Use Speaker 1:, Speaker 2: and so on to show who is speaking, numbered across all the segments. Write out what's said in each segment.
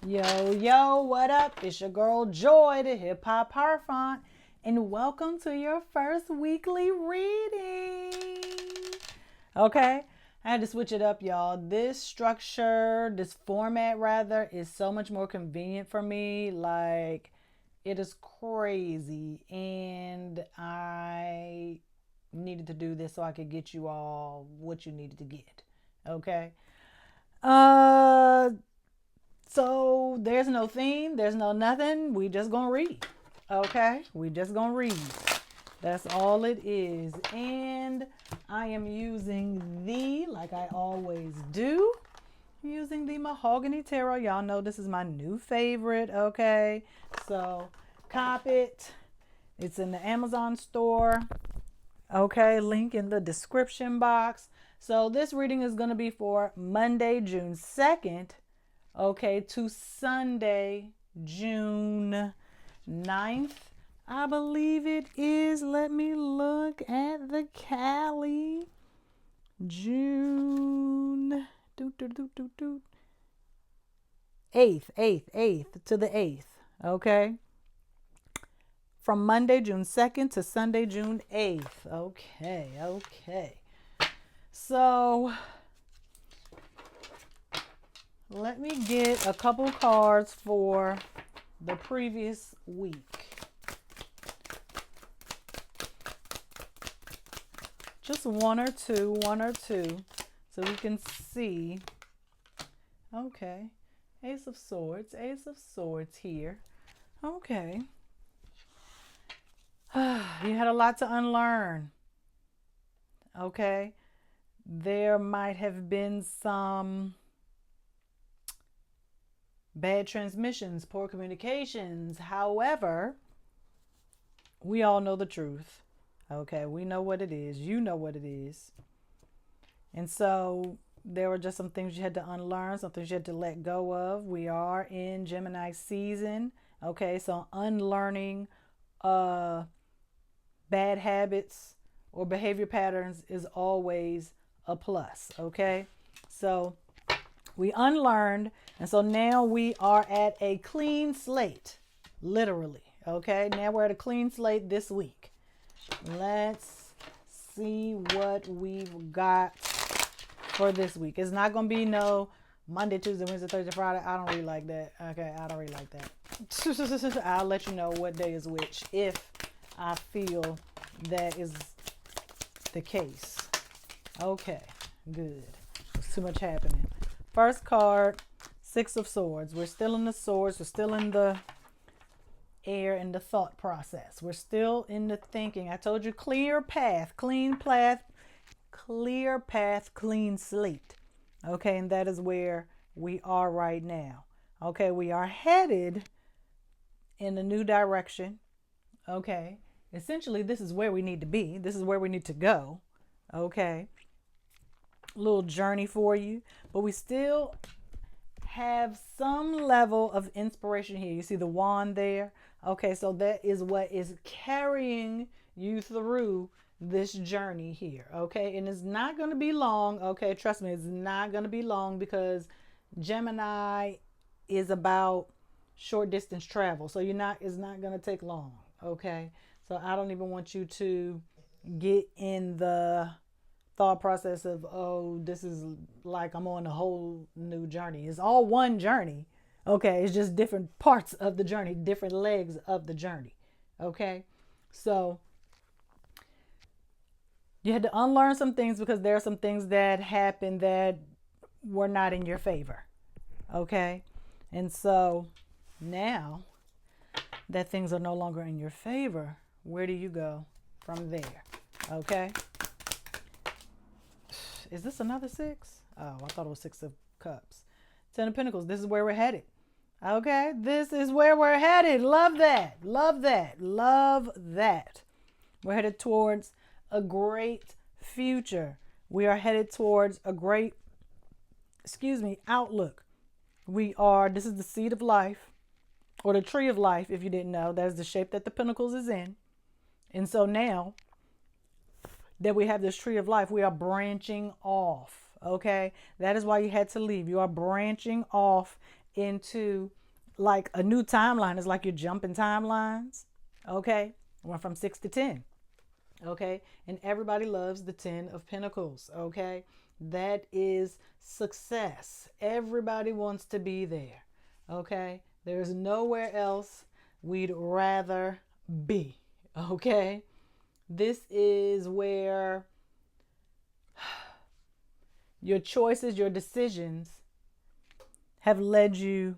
Speaker 1: Yo, yo, what up? It's your girl Joy, the Hip Hop Font, and welcome to your first weekly reading. Okay, I had to switch it up, y'all. This structure, this format rather, is so much more convenient for me. Like, it is crazy, and I needed to do this so I could get you all what you needed to get. Okay. Uh so there's no theme, there's no nothing. We just gonna read. Okay? We just gonna read. That's all it is. And I am using like I always do, using the Mahogany Tarot. Y'all know this is my new favorite. Okay? So cop it. It's in the Amazon store. Okay? Link in the description box. So this reading is going to be for Monday, June 2nd, okay, to Sunday, June 9th. I believe it is. Let me look at the Cali. June 8th to the 8th. Okay. From Monday, June 2nd to Sunday, June 8th. Okay. So let me get a couple cards for the previous week. Just one or two, so we can see. Okay. Ace of Swords here. Okay. You had a lot to unlearn. Okay. There might have been some bad transmissions, poor communications. However, we all know the truth. Okay, we know what it is. You know what it is. And so there were just some things you had to unlearn, some things you had to let go of. We are in Gemini season. Okay, so unlearning bad habits or behavior patterns is always a plus. Okay, so we unlearned, and so now we are at a clean slate, literally. Okay, now we're at a clean slate this week. Let's see what we've got for this week. It's not going to be no Monday, Tuesday, Wednesday, Thursday, Friday. I don't really like that. Okay, I don't really like that. I'll let you know what day is which if I feel that is the case. Okay, good. There's too much happening. First card, Six of Swords. We're still in the swords. We're still in the air in the thought process. We're still in the thinking. I told you clear path, clean path, clean slate. Okay, and that is where we are right now. Okay, we are headed in a new direction. Okay, essentially, this is where we need to be. This is where we need to go. Okay, little journey for you, but we still have some level of inspiration here. You see the wand there? Okay, so that is what is carrying you through this journey here. Okay, and it's not going to be long. Okay, trust me, it's not going to be long because Gemini is about short distance travel. So it's not going to take long. Okay, so I don't even want you to get in the thought process of, oh, this is like I'm on a whole new journey. It's all one journey. Okay, it's just different parts of the journey, different legs of the journey. Okay, so you had to unlearn some things because there are some things that happened that were not in your favor. Okay, and so now that things are no longer in your favor, where do you go from there? Okay, is this another six? Oh, I thought it was Six of Cups. Ten of Pentacles. This is where we're headed. Okay, this is where we're headed. Love that. Love that. Love that. We're headed towards a great future. We are headed towards a great, outlook. This is the seed of life, or the tree of life, if you didn't know. That's the shape that the Pentacles is in. And so now that we have this tree of life, we are branching off. Okay, that is why you had to leave. You are branching off into like a new timeline. It's like you're jumping timelines. Okay. Went from 6 to 10. Okay. And everybody loves the 10 of Pentacles. Okay. That is success. Everybody wants to be there. Okay. There's nowhere else we'd rather be. Okay. This is where your choices, your decisions have led you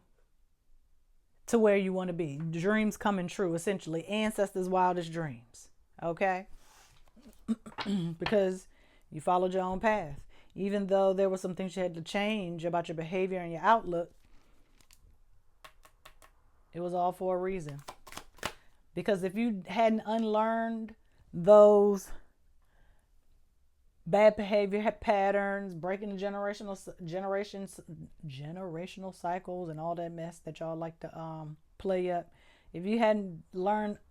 Speaker 1: to where you want to be. Dreams coming true, essentially. Ancestors' wildest dreams. Okay? Because you followed your own path. Even though there were some things you had to change about your behavior and your outlook, it was all for a reason. Because if you hadn't unlearned those bad behavior patterns, breaking the generational cycles and all that mess that y'all like to play up, if you hadn't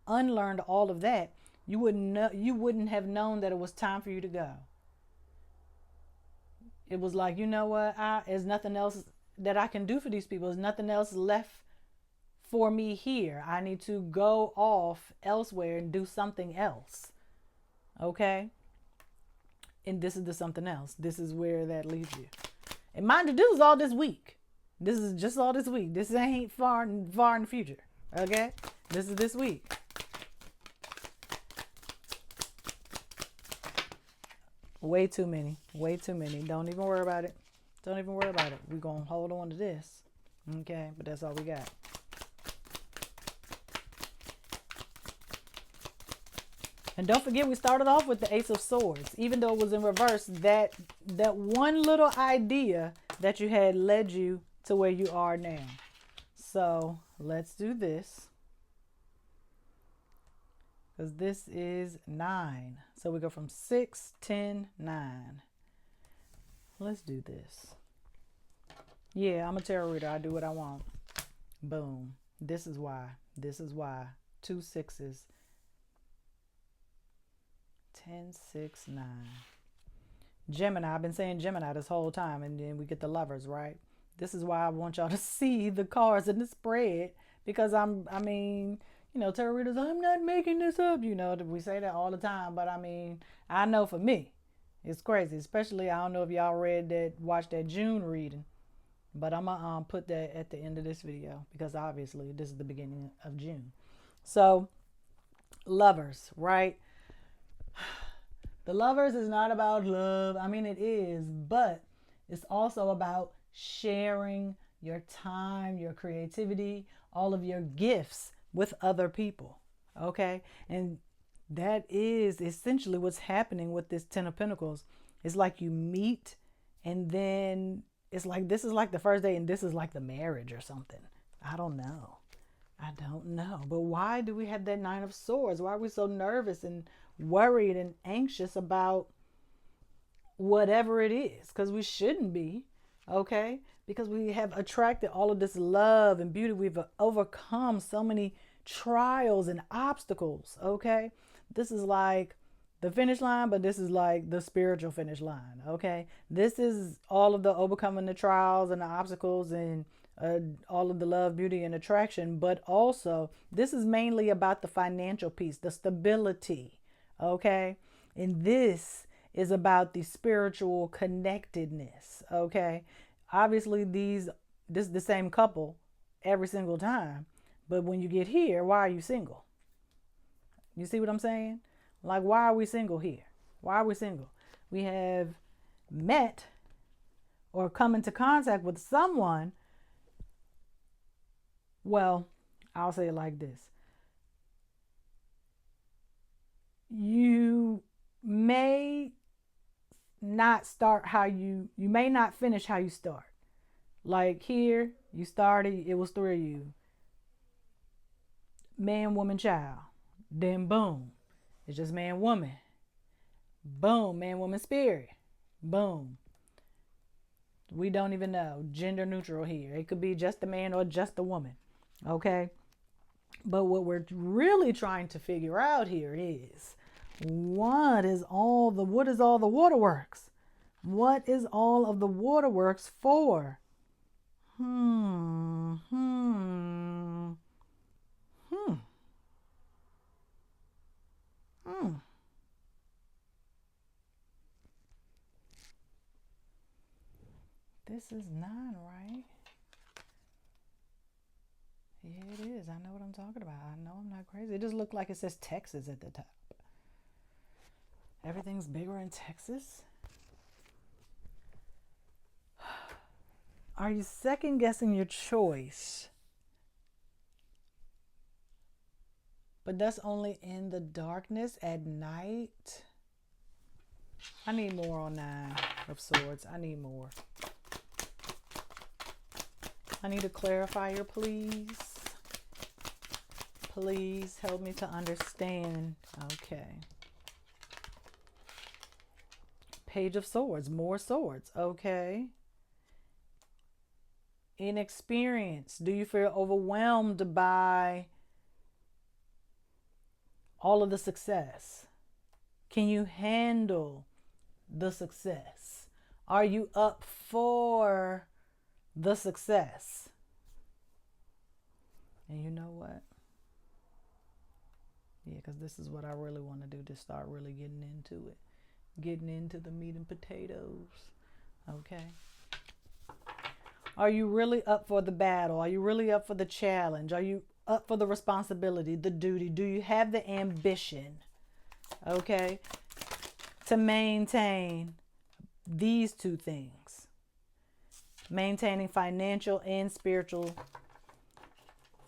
Speaker 1: unlearned all of that, you wouldn't have known that it was time for you to go. It was like, you know what, there's nothing else that I can do for these people. There's nothing else left for me here. I need to go off elsewhere and do something else. Okay? And this is the something else. This is where that leads you. And mind you, this is all this week. This is just all this week. This ain't far in the future. Okay? This is this week. Way too many. Way too many. Don't even worry about it. Don't even worry about it. We're going to hold on to this. Okay? But that's all we got. And don't forget, we started off with the Ace of Swords. Even though it was in reverse, that one little idea that you had led you to where you are now. So let's do this. Because this is 9. So we go from 6, 10, 9. Let's do this. Yeah, I'm a tarot reader. I do what I want. Boom. This is why. This is why. 2 6s. 10, 6, 9. Gemini. I've been saying Gemini this whole time, and then we get the Lovers, right? This is why I want y'all to see the cards in the spread, because I mean, you know, tarot readers, I'm not making this up. You know, we say that all the time, but I mean, I know for me, it's crazy. Especially, I don't know if y'all watched that June reading, but I'm gonna put that at the end of this video, because obviously this is the beginning of June. So, Lovers, right? The Lovers is not about love. I mean, it is, but it's also about sharing your time, your creativity, all of your gifts with other people. Okay? And that is essentially what's happening with this 10 of Pentacles. It's like you meet, and then it's like this is like the first day, and this is like the marriage or something. I don't know. But why do we have that 9 of Swords? Why are we so nervous and worried and anxious about whatever it is? Because we shouldn't be. Okay? Because we have attracted all of this love and beauty. We've overcome so many trials and obstacles. Okay? This is like the finish line, but this is like the spiritual finish line. Okay? This is all of the overcoming the trials and the obstacles and all of the love, beauty, and attraction. But also, this is mainly about the financial piece, the stability. Okay? And this is about the spiritual connectedness. Okay? Obviously, this is the same couple every single time. But when you get here, why are you single? You see what I'm saying? Like, why are we single here? Why are we single? We have met or come into contact with someone. Well, I'll say it like this. You may not start you may not finish how you start. Like here, you started, it was 3 of you. Man, woman, child. Then boom, it's just man, woman. Boom, man, woman, spirit. Boom. We don't even know. Gender neutral here. It could be just a man or just a woman. Okay? But what we're really trying to figure out here is, what is all the waterworks? What is all of the waterworks for? Hmm. Hmm. Hmm. Hmm. This is 9, right? Yeah, it is. I know what I'm talking about. I know I'm not crazy. It just looked like it says Texas at the top. Everything's bigger in Texas. Are you second guessing your choice? But that's only in the darkness at night. I need more on 9 of Swords. I need more. I need a clarifier, please. Please help me to understand. Okay. Page of Swords. More swords. Okay. Inexperience. Do you feel overwhelmed by all of the success? Can you handle the success? Are you up for the success? And you know what? Yeah, because this is what I really want to do, to start really getting into it. Getting into the meat and potatoes. Okay. Are you really up for the battle? Are you really up for the challenge? Are you up for the responsibility, the duty? Do you have the ambition, okay, to maintain these two things? Maintaining financial and spiritual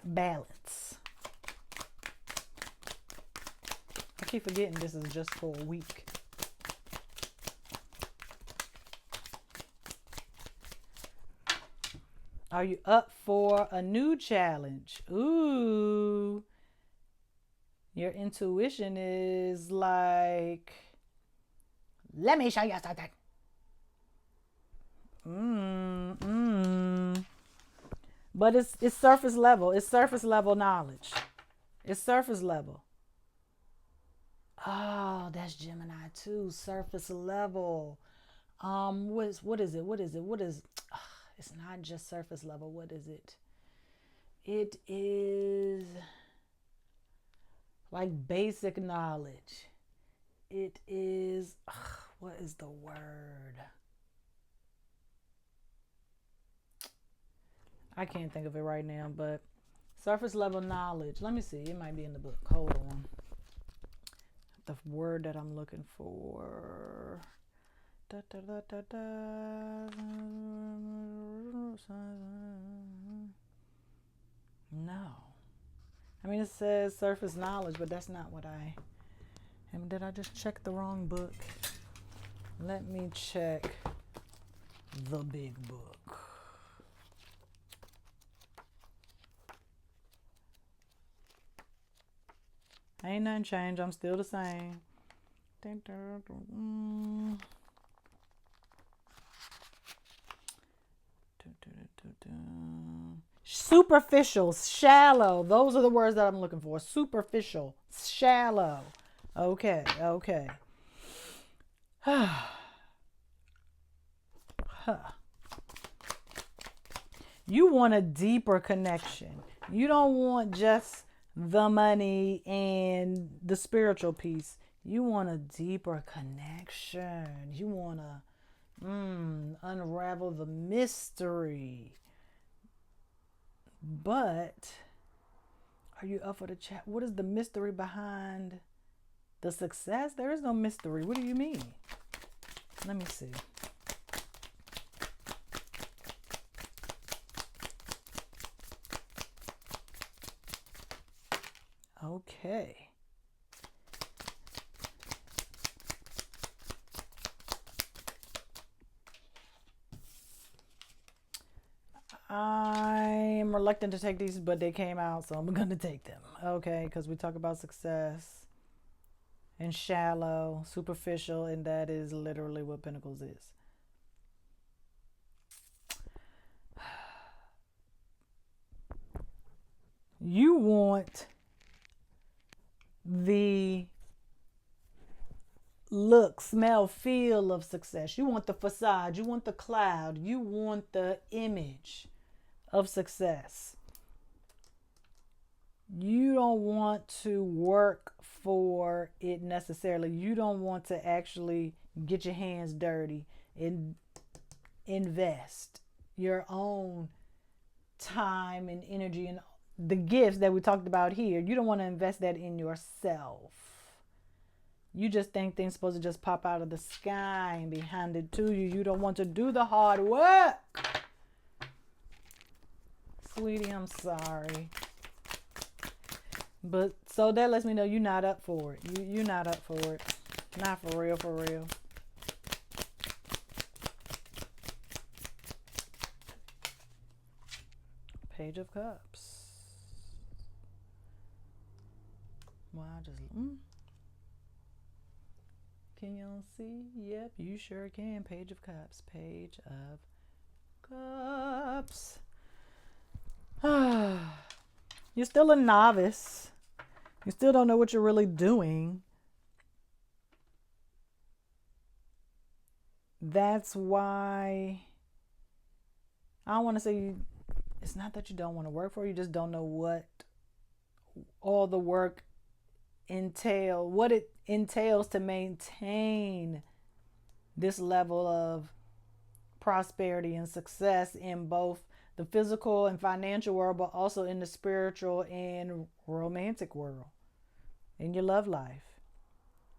Speaker 1: balance. I keep forgetting this is just for a week. Are you up for a new challenge? Ooh. Your intuition is like, let me show you something. But it's surface level. It's surface level knowledge. It's surface level. Oh, that's Gemini too. Surface level. What is it? What is it? What is? It's not just surface level. What is it? It is like basic knowledge. It is. What is the word? I can't think of it right now, but surface level knowledge. Let me see. It might be in the book. Hold on. The word that I'm looking for. Da, da, da, da, da. No. I mean, it says surface knowledge, but that's not what I. And did I just check the wrong book? Let me check the big book. Ain't nothing changed. I'm still the same. Superficial, shallow. Those are the words that I'm looking for. Superficial, shallow. Okay, okay. You want a deeper connection. You don't want just the money and the spiritual piece. You want a deeper connection. You want to unravel the mystery. But are you up for the chat? What is the mystery behind the success? There is no mystery. What do you mean? Let me see. Okay. I'm reluctant to take these, but they came out, so I'm going to take them. Okay, because we talk about success and shallow, superficial, and that is literally what Pentacles is. You want the look, smell, feel of success. You want the facade. You want the cloud. You want the image. of success. You don't want to work for it necessarily. You don't want to actually get your hands dirty and invest your own time and energy and the gifts that we talked about here. You don't want to invest that in yourself. You just think things supposed to just pop out of the sky and be handed to you. You don't want to do the hard work. Sweetie, I'm sorry. But so that lets me know you're not up for it. You're not up for it. Not for real, for real. Page of Cups. Well, I just... Can y'all see? Yep, you sure can. Page of Cups. Page of Cups. You're still a novice. You still don't know what you're really doing. That's why I don't want to say it's not that you don't want to work for it, you just don't know what all the work what it entails to maintain this level of prosperity and success in both the physical and financial world, but also in the spiritual and romantic world, in your love life.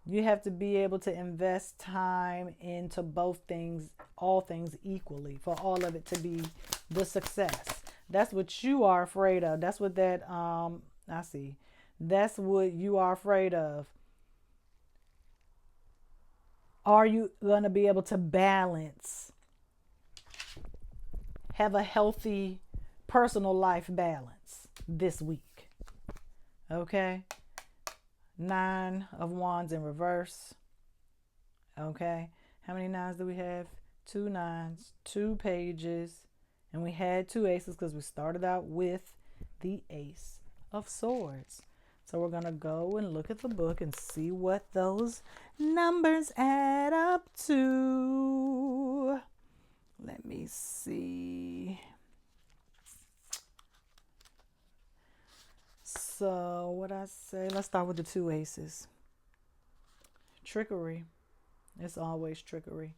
Speaker 1: You have to be able to invest time into both things, all things equally, for all of it to be the success. That's what you are afraid of. That's what that, I see. That's what you are afraid of. Are you going to be able to balance, have a healthy personal life balance this week? Okay. 9 of Wands in reverse. Okay. How many 9s do we have? 2 9s, 2 pages, and we had 2 aces because we started out with the Ace of Swords. So we're going to go and look at the book and see what those numbers add up to. Let me see. So what I say, let's start with the 2 aces. Trickery. It's always trickery.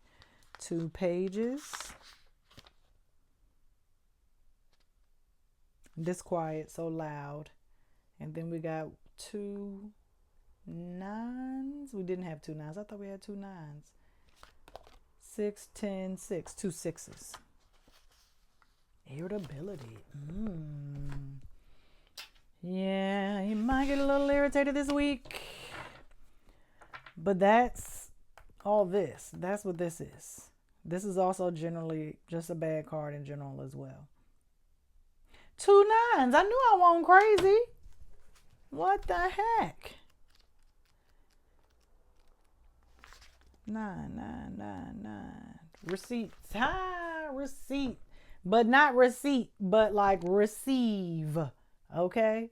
Speaker 1: 2 pages. Disquiet, so loud. And then we got 2 9s. We didn't have 2 9s. I thought we had 2 9s. 6, 10, 6. 2 6s. Irritability. Yeah, you might get a little irritated this week. But that's all this. That's what this is. This is also generally just a bad card in general as well. 2 9s. I knew I wasn't crazy. What the heck? 9, 9, 9, 9. Receipts. Receipt. But not receipt, but like receive. Okay?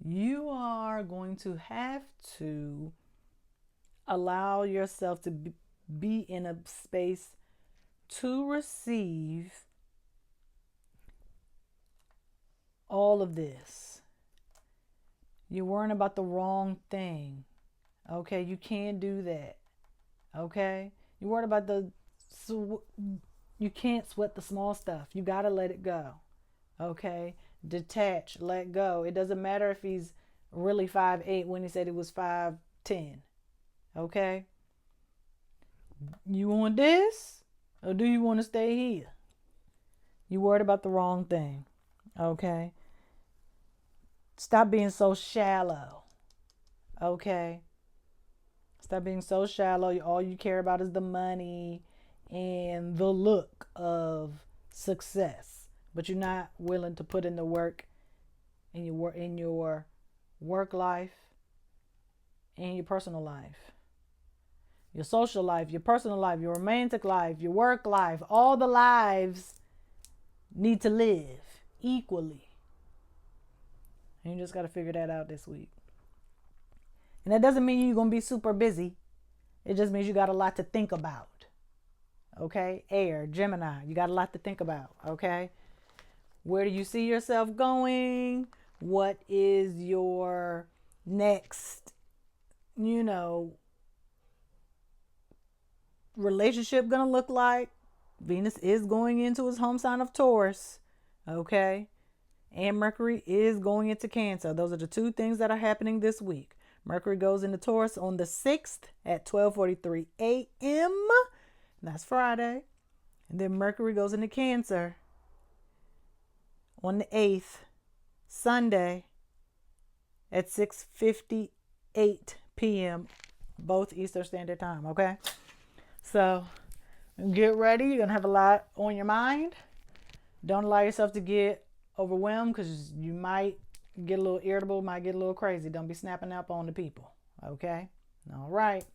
Speaker 1: You are going to have to allow yourself to be in a space to receive all of this. You're worrying about the wrong thing. Okay? You can't do that. Okay? You're worried about you can't sweat the small stuff. You got to let it go. Okay? Detach, let go. It doesn't matter if he's really 5'8" when he said he was 5'10". Okay? You want this? Or do you want to stay here? You worried about the wrong thing. Okay? Stop being so shallow. Okay? Stop being so shallow. All you care about is the money and the look of success. But you're not willing to put in the work in your work life and your personal life. Your social life, your personal life, your romantic life, your work life. All the lives need to live equally. And you just got to figure that out this week. And that doesn't mean you're going to be super busy. It just means you got a lot to think about. Okay. Air, Gemini, you got a lot to think about. Okay. Where do you see yourself going? What is your next, you know, relationship gonna look like? Venus is going into his home sign of Taurus. Okay. And Mercury is going into Cancer. Those are the two things that are happening this week. Mercury goes into Taurus on the 6th at 12:43 a.m. That's Friday. And then Mercury goes into Cancer on the 8th, Sunday at 6:58 p.m. both Eastern Standard Time, okay? So, get ready. You're going to have a lot on your mind. Don't allow yourself to get overwhelmed because you might get a little irritable, might get a little crazy. Don't be snapping up on the people. Okay? All right.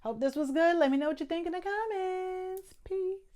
Speaker 1: Hope this was good. Let me know what you think in the comments. Peace.